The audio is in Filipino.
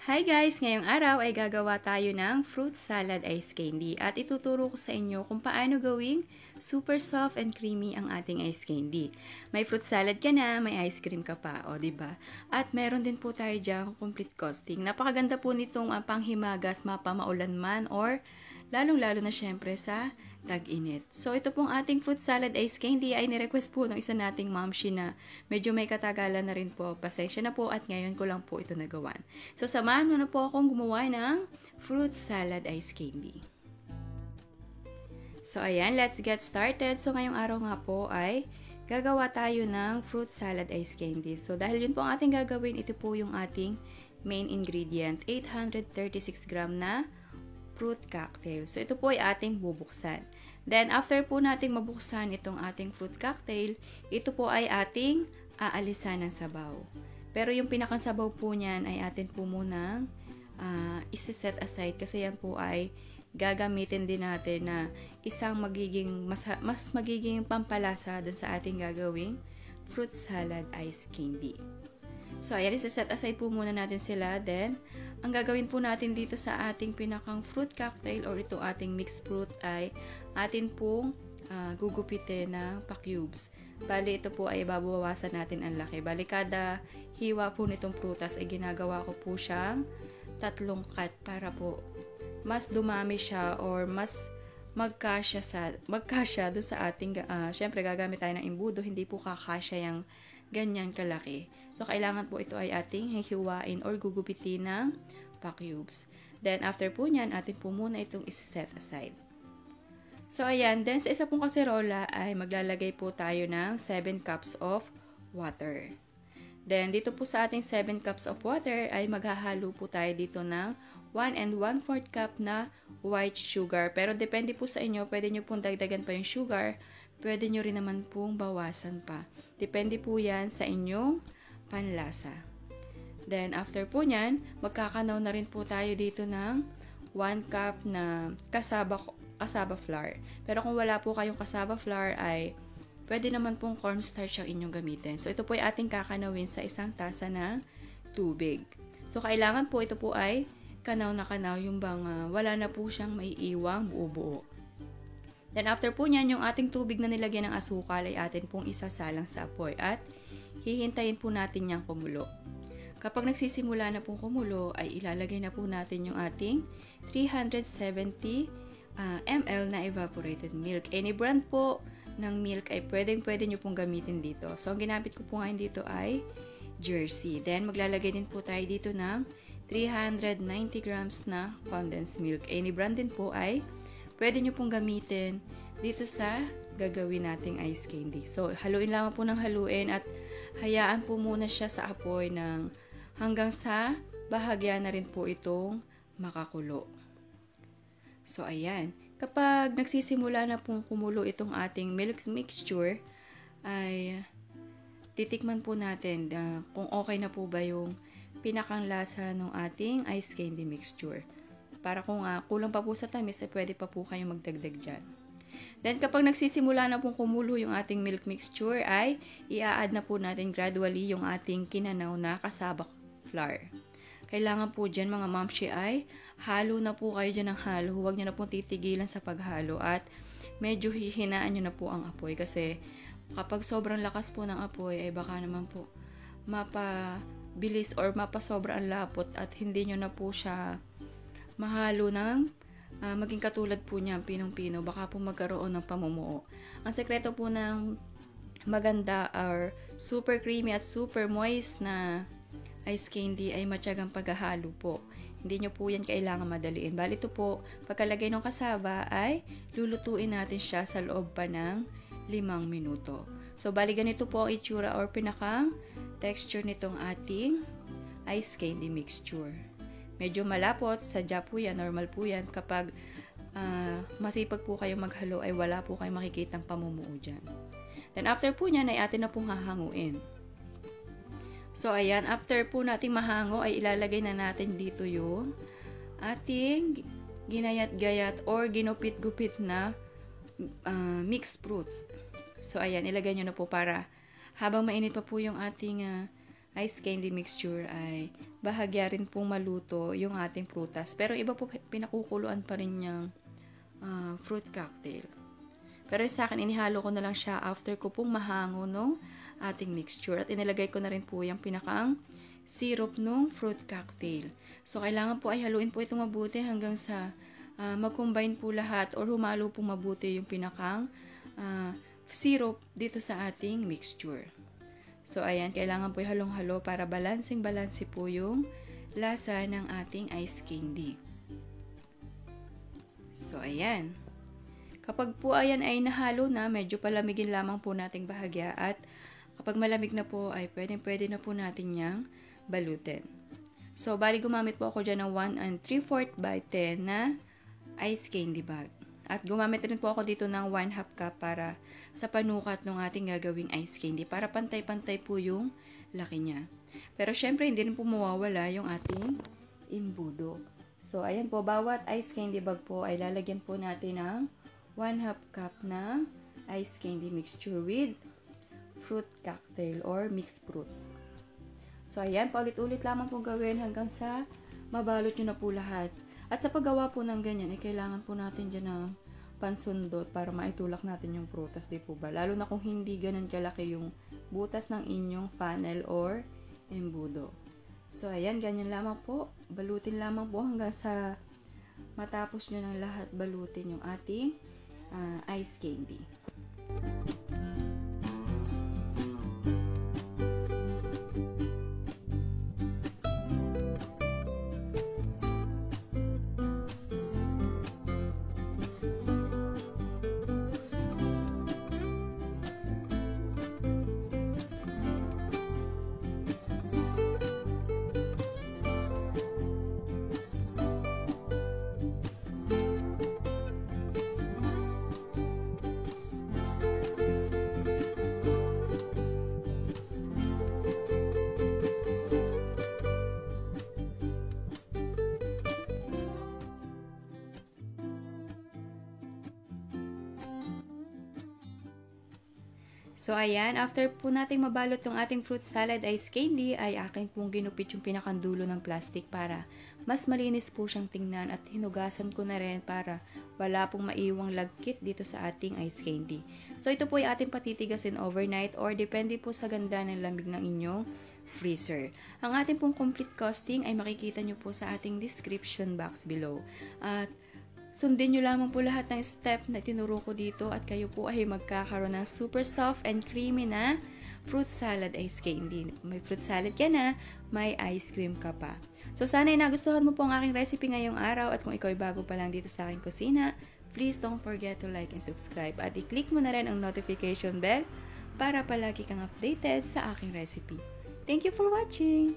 Hi guys! Ngayong araw ay gagawa tayo ng fruit salad ice candy at ituturo ko sa inyo kung paano gawing super soft and creamy ang ating ice candy. May fruit salad ka na, may ice cream ka pa, o diba? At meron din po tayo diyang complete costing. Napakaganda po nitong panghimagas, mapamaulan man or lalong-lalo na syempre sa tag-init. So, ito pong ating fruit salad ice candy ay nirequest po ng isa nating mamshi na medyo may katagalan na rin po. Pasensya na po at ngayon ko lang po ito nagawan. So, samahan mo na po akong gumawa ng fruit salad ice candy. So, ayan, let's get started. So, ngayong araw nga po ay gagawa tayo ng fruit salad ice candy. So, dahil yun po ang ating gagawin, ito po yung ating main ingredient, 836 gram na fruit cocktail. So, ito po ay ating bubuksan. Then, after po nating mabuksan itong ating fruit cocktail, ito po ay ating aalisan ng sabaw. Pero yung pinakang sabaw po niyan ay atin po munang isi-set aside kasi yan po ay gagamitin din natin na isang mas magiging pampalasa dun sa ating gagawing fruit salad ice candy. So, ayan, isa-set aside po muna natin sila. Then, ang gagawin po natin dito sa ating pinakang fruit cocktail or ito ating mixed fruit ay atin pong gugupitin ng pa-cubes. Bali, ito po ay babawasan natin ang laki. Bali, kada hiwa po nitong prutas ay ginagawa ko po siyang 3 cut para po mas dumami siya or mas magkasya doon sa ating, syempre gagamit tayo ng imbudo, hindi po kakasya yung ganyan kalaki. So, kailangan po ito ay ating hihiwain or gugupitin ng pa-cubes. Then, after po nyan, atin po muna itong isi-set aside. So, ayan. Then, sa isa pong kaserola ay maglalagay po tayo ng 7 cups of water. Then, dito po sa ating 7 cups of water ay maghahalo po tayo dito ng 1 1/4 cup na white sugar. Pero, depende po sa inyo. Pwede nyo pong dagdagan pa yung sugar. Pwede nyo rin naman pong bawasan pa. Depende po yan sa inyong panlasa. Then, after po nyan, magkakanaw na rin po tayo dito ng 1 cup na cassava flour. Pero kung wala po kayong cassava flour ay pwede naman pong cornstarch ang inyong gamitin. So, ito po ay ating kakanawin sa isang tasa ng tubig. So, kailangan po ito po ay kanaw na kanaw yung bang wala na po siyang maiiwang buo-buo. Then, after po nyan, yung ating tubig na nilagyan ng asukal ay atin pong isasalang sa apoy at hihintayin po natin niyang kumulo. Kapag nagsisimula na pong kumulo, ay ilalagay na po natin yung ating 370 ml na evaporated milk. Any brand po ng milk ay pwede nyo pong gamitin dito. So, ang ginamit ko po ngayon dito ay Jersey. Then, maglalagay din po tayo dito ng 390 grams na condensed milk. Any brand din po ay pwede nyo pong gamitin dito sa gagawin nating ice candy. So, haluin lamang po ng haluin at hayaan po muna siya sa apoy ng hanggang sa bahagya na rin po itong makakulo. So, ayan. Kapag nagsisimula na pong kumulo itong ating milk mixture, ay titikman po natin kung okay na po ba yung pinakang lasa ng ating ice candy mixture. Para kung kulang pa po sa tamis, pwede pa po kayong magdagdag dyan. Then, kapag nagsisimula na pong kumulo yung ating milk mixture, ay i-add na po natin gradually yung ating kinanaw na cassava flour. Kailangan po dyan mga mamshi ay halo na po kayo dyan ng halo. Huwag nyo na pong titigilan sa paghalo at medyo hihinaan nyo na po ang apoy kasi kapag sobrang lakas po ng apoy ay baka naman po mapabilis or mapasobra ang lapot at hindi nyo na po siya mahalo ng maging katulad po niya, pinong-pino, baka po magkaroon ng pamumuo. Ang sekreto po ng maganda or super creamy at super moist na ice candy ay matyagang paghahalo po. Hindi nyo po yan kailangan madaliin. Bali ito po, pagkalagay ng kasaba ay lulutuin natin siya sa loob pa ng 5 minuto. So, bali ganito po ang itsura or pinakang texture nitong ating ice candy mixture. Medyo malapot, sadya po yan, normal po yan. Kapag masipag po kayong maghalo ay wala po kayong makikitang pamumuo dyan. Then after po nyan ay atin na pong hahanguin. So ayan, after po nating mahango ay ilalagay na natin dito yung ating ginayat-gayat or ginupit-gupit na mixed fruits. So ayan, ilagay nyo na po para habang mainit pa po yung ating ice candy mixture ay bahagya rin pong maluto yung ating prutas. Pero iba po pinakukuluan pa rin yung fruit cocktail. Pero sa akin, inihalo ko na lang siya after ko pong mahango nung ating mixture. At inilagay ko na rin po yung pinakang syrup nung fruit cocktail. So, kailangan po ay haluin po itong mabuti hanggang sa mag-combine po lahat or humalo po mabuti yung pinakang syrup dito sa ating mixture. So, ayan, kailangan po halong-halo para balansing-balansi po yung lasa ng ating ice candy. So, ayan. Kapag po ayan ay nahalo na, medyo palamigin lamang po nating bahagya at kapag malamig na po ay pwede na po natin niyang balutin. So, bali gumamit po ako dyan ng 1 3/4 by 10 na ice candy bag. At gumamit rin po ako dito ng 1/2 cup para sa panukat ng ating gagawing ice candy para pantay-pantay po yung laki niya. Pero syempre, hindi rin po mawawala yung ating imbudo. So, ayan po, bawat ice candy bag po ay lalagyan po natin ng 1/2 cup na ice candy mixture with fruit cocktail or mixed fruits. So, ayan, paulit-ulit lamang po gawin hanggang sa mabalot nyo na po lahat. At sa paggawa po ng ganyan, ay kailangan po natin dyan ng pansundot para maitulak natin yung prutas, di po ba? Lalo na kung hindi ganun kalaki yung butas ng inyong funnel or embudo. So, ayan, ganyan lamang po. Balutin lamang po hanggang sa matapos nyo ng lahat balutin yung ating ice candy. So, ayan, after po nating mabalot yung ating fruit salad ice candy, ay akin pong ginupit yung pinakandulo ng plastic para mas malinis po siyang tingnan at hinugasan ko na rin para wala pong maiwang lagkit dito sa ating ice candy. So, ito po ay ating patitigasin overnight or depende po sa ganda ng lamig ng inyong freezer. Ang ating pong complete costing ay makikita nyo po sa ating description box below. At sundin nyo lamang po lahat ng step na tinuro ko dito at kayo po ay magkakaroon ng super soft and creamy na fruit salad ice candy. May fruit salad ka na, may ice cream ka pa. So, sana ay nagustuhan mo po ang aking recipe ngayong araw at kung ikaw ay bago pa lang dito sa aking kusina, please don't forget to like and subscribe at i-click mo na rin ang notification bell para palagi kang updated sa aking recipe. Thank you for watching!